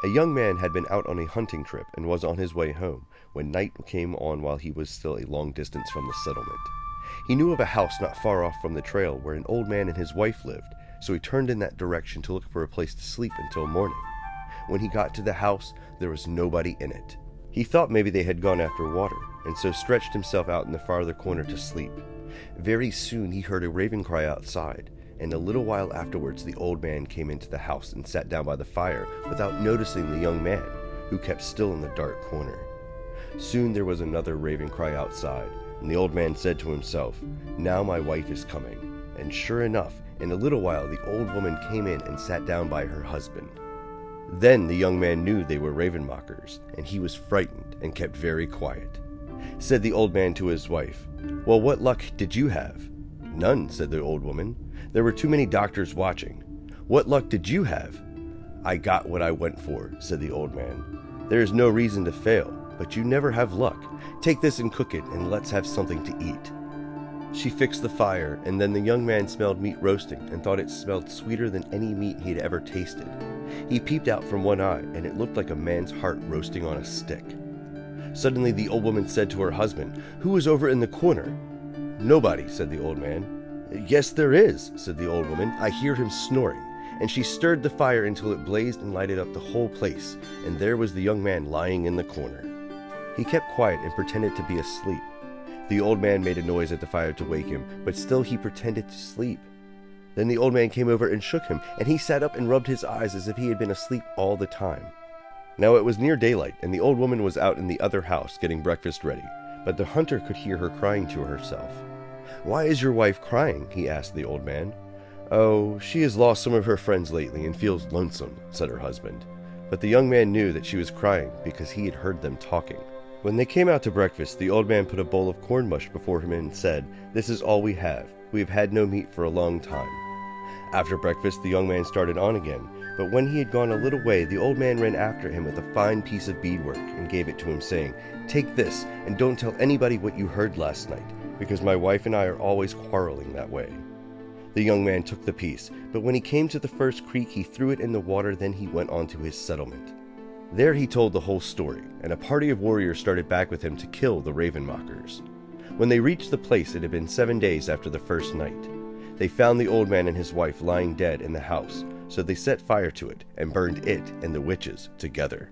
A young man had been out on a hunting trip and was on his way home when night came on while he was still a long distance from the settlement. He knew of a house not far off from the trail where an old man and his wife lived, so he turned in that direction to look for a place to sleep until morning. When he got to the house, there was nobody in it. He thought maybe they had gone after water, and so stretched himself out in the farther corner to sleep. Very soon he heard a raven cry outside, and a little while afterwards the old man came into the house and sat down by the fire without noticing the young man, who kept still in the dark corner. Soon there was another raven cry outside, and the old man said to himself, "Now my wife is coming." And sure enough, in a little while the old woman came in and sat down by her husband. Then the young man knew they were Ravenmockers, and he was frightened and kept very quiet. Said the old man to his wife, "Well, what luck did you have?" "None," said the old woman. "There were too many doctors watching." "What luck did you have?" "I got what I went for," said the old man. "There is no reason to fail, but you never have luck. Take this and cook it, and let's have something to eat." She fixed the fire, and then the young man smelled meat roasting and thought it smelled sweeter than any meat he had ever tasted. He peeped out from one eye, and it looked like a man's heart roasting on a stick. Suddenly the old woman said to her husband, "Who is over in the corner?" "Nobody," said the old man. "Yes, there is," said the old woman. "I hear him snoring." And she stirred the fire until it blazed and lighted up the whole place, and there was the young man lying in the corner. He kept quiet and pretended to be asleep. The old man made a noise at the fire to wake him, but still he pretended to sleep. Then the old man came over and shook him, and he sat up and rubbed his eyes as if he had been asleep all the time. Now it was near daylight, and the old woman was out in the other house getting breakfast ready, but the hunter could hear her crying to herself. "Why is your wife crying?" he asked the old man. "Oh, she has lost some of her friends lately and feels lonesome," said her husband. But the young man knew that she was crying because he had heard them talking. When they came out to breakfast, the old man put a bowl of corn mush before him and said, "This is all we have. We have had no meat for a long time." After breakfast, the young man started on again, but when he had gone a little way, the old man ran after him with a fine piece of beadwork and gave it to him, saying, "Take this, and don't tell anybody what you heard last night, because my wife and I are always quarreling that way." The young man took the piece, but when he came to the first creek, he threw it in the water, then he went on to his settlement. There he told the whole story, and a party of warriors started back with him to kill the Ravenmockers. When they reached the place, it had been 7 days after the first night. They found the old man and his wife lying dead in the house, so they set fire to it and burned it and the witches together.